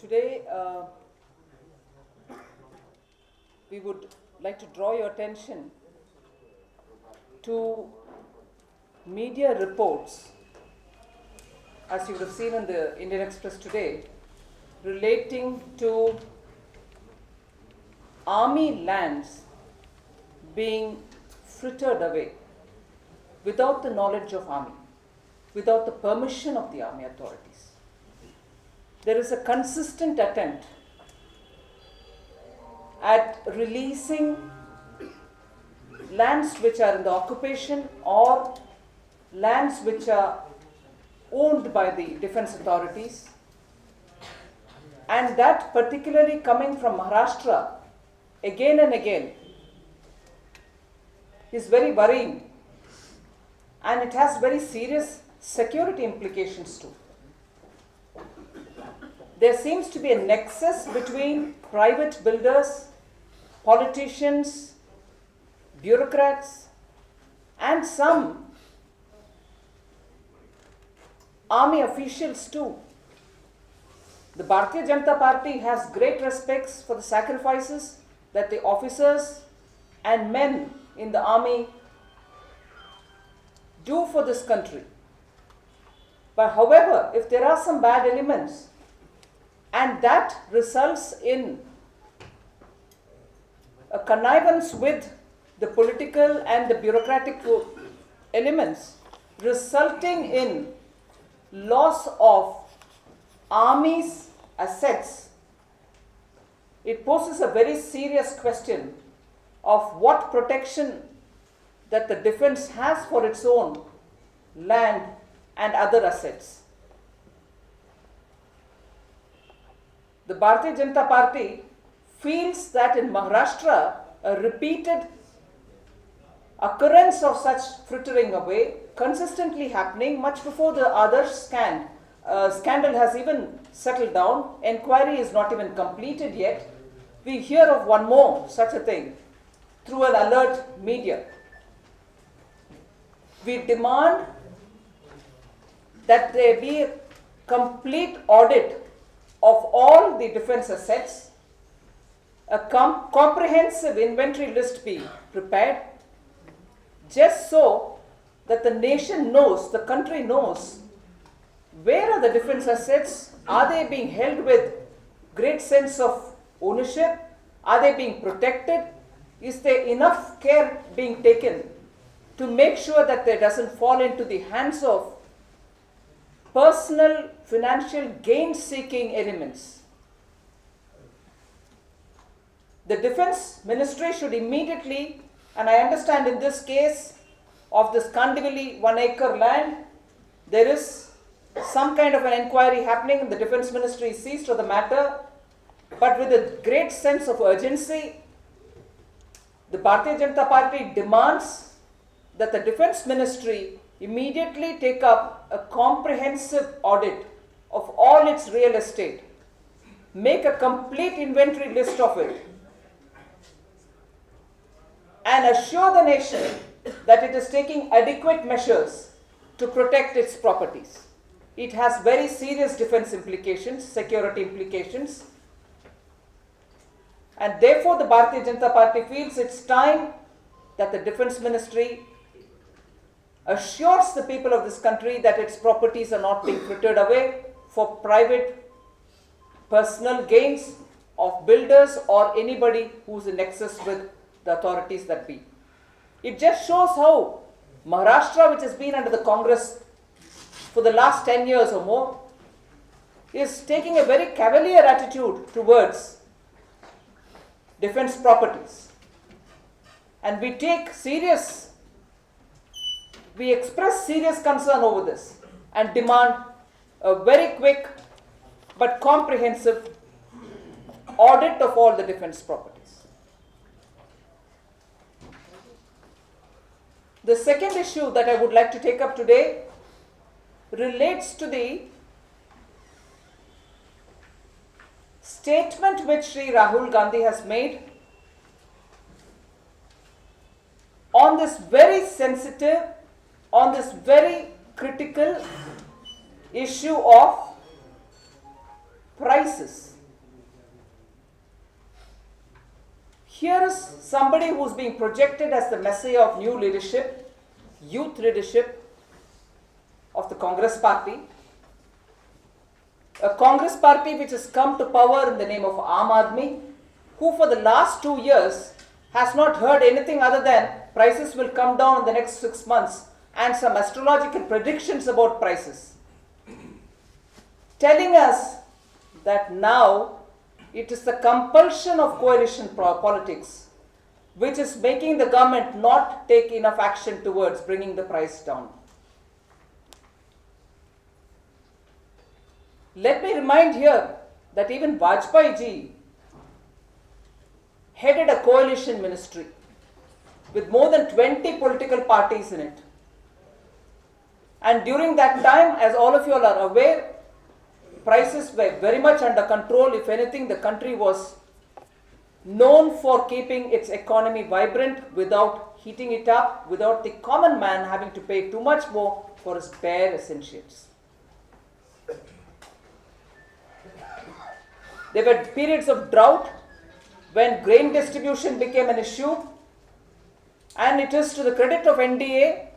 Today, we would like to draw your attention to media reports, as you would have seen in the Indian Express today, relating to army lands being frittered away without the knowledge of army, without the permission of the army authorities. There is a consistent attempt at releasing lands which are in the occupation or lands which are owned by the defense authorities, and that particularly coming from Maharashtra again and again is very worrying, and it has very serious security implications too. There seems to be a nexus between private builders, politicians, bureaucrats, and some army officials too. The Bharatiya Janata Party has great respects for the sacrifices that the officers and men in the army do for this country. But however, if there are some bad elements, and that results in a connivance with the political and the bureaucratic elements, resulting in loss of army's assets, it poses a very serious question of what protection that the defense has for its own land and other assets. The Bharatiya Janata Party feels that in Maharashtra, a repeated occurrence of such frittering away, consistently happening much before the other scandal has even settled down. Enquiry is not even completed yet. We hear of one more such a thing through an alert media. We demand that there be a complete audit of all the defense assets, a comprehensive inventory list be prepared, just so that the nation knows, the country knows, where are the defense assets, are they being held with great sense of ownership, are they being protected, is there enough care being taken to make sure that they doesn't fall into the hands of personal financial gain-seeking elements. The Defense Ministry should immediately, and I understand in this case of this Kandivali 1 acre land, there is some kind of an inquiry happening and the Defense Ministry is seized of the matter, but with a great sense of urgency, the Bharatiya Janata Party demands that the Defense Ministry immediately take up a comprehensive audit of all its real estate, make a complete inventory list of it, and assure the nation that it is taking adequate measures to protect its properties. It has very serious defense implications, security implications, and therefore the Bharatiya Janata Party feels it's time that the Defense Ministry assures the people of this country that its properties are not being frittered away for private personal gains of builders or anybody who's in nexus with the authorities that be. It just shows how Maharashtra, which has been under the Congress for the last 10 years or more, is taking a very cavalier attitude towards defense properties. And we express serious concern over this and demand a very quick but comprehensive audit of all the defense properties. The second issue that I would like to take up today relates to the statement which Sri Rahul Gandhi has made on this very sensitive, on this very critical issue of prices. Here is somebody who's being projected as the messiah of new leadership, youth leadership of the Congress party. A Congress party which has come to power in the name of Aam Aadmi, who for the last 2 years has not heard anything other than prices will come down in the next 6 months and some astrological predictions about prices. Telling us that now it is the compulsion of coalition politics which is making the government not take enough action towards bringing the price down. Let me remind here that even Vajpayee ji headed a coalition ministry with more than 20 political parties in it. And during that time, as all of you all are aware, prices were very much under control. If anything, the country was known for keeping its economy vibrant without heating it up, without the common man having to pay too much more for his bare essentials. There were periods of drought when grain distribution became an issue, and it is to the credit of NDA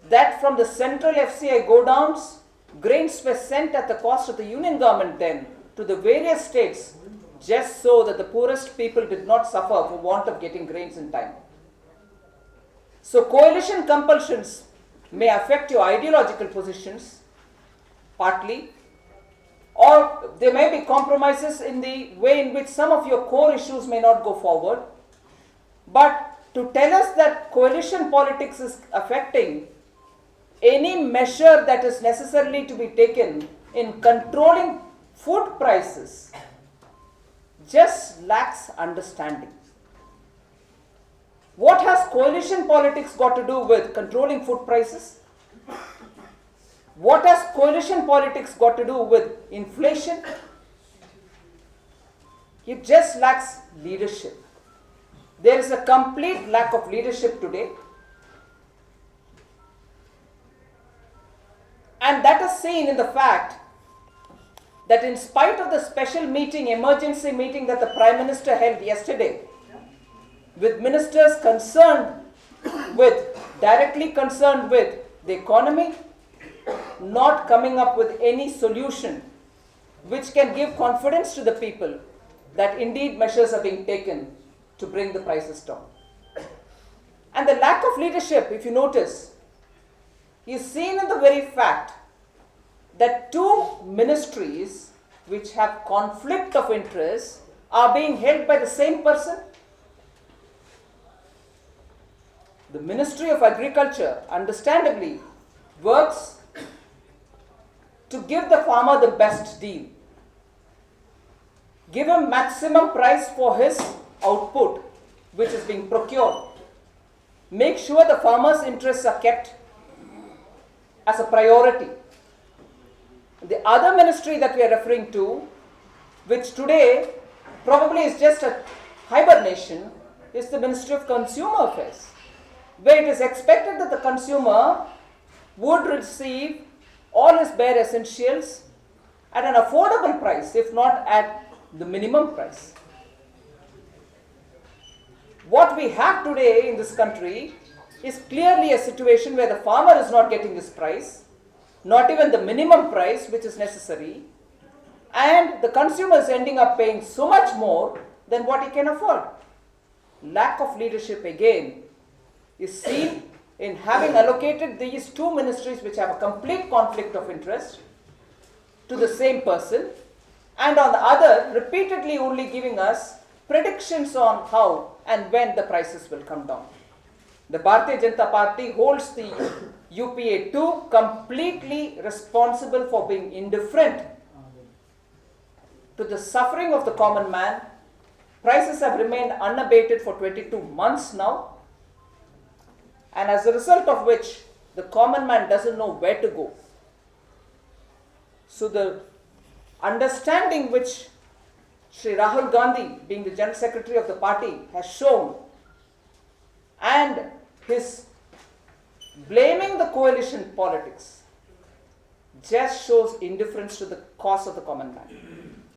that from the central FCI godowns, grains were sent at the cost of the union government then to the various states, just so that the poorest people did not suffer for want of getting grains in time. So coalition compulsions may affect your ideological positions, partly, or there may be compromises in the way in which some of your core issues may not go forward. But to tell us that coalition politics is affecting any measure that is necessarily to be taken in controlling food prices just lacks understanding. What has coalition politics got to do with controlling food prices? What has coalition politics got to do with inflation? It just lacks leadership. There is a complete lack of leadership today. And that is seen in the fact that in spite of the special meeting, emergency meeting that the Prime Minister held yesterday, with ministers directly concerned with the economy, not coming up with any solution which can give confidence to the people that indeed measures are being taken to bring the prices down. And the lack of leadership, if you notice, is seen in the very fact that two ministries which have conflict of interest are being held by the same person. The Ministry of Agriculture, understandably, works to give the farmer the best deal, give him maximum price for his output which is being procured, make sure the farmer's interests are kept as a priority. The other ministry that we are referring to, which today probably is just a hibernation, is the Ministry of Consumer Affairs, where it is expected that the consumer would receive all his bare essentials at an affordable price, if not at the minimum price. What we have today in this country is clearly a situation where the farmer is not getting his price, not even the minimum price which is necessary, and the consumer is ending up paying so much more than what he can afford. Lack of leadership again is seen in having allocated these two ministries which have a complete conflict of interest to the same person, and on the other repeatedly only giving us predictions on how and when the prices will come down. The Bharatiya Janata Party holds the UPA 2 completely responsible for being indifferent to the suffering of the common man. Prices have remained unabated for 22 months now, and as a result of which the common man doesn't know where to go. So the understanding which Shri Rahul Gandhi, being the General Secretary of the party, has shown, and his blaming the coalition politics, just shows indifference to the cause of the common man.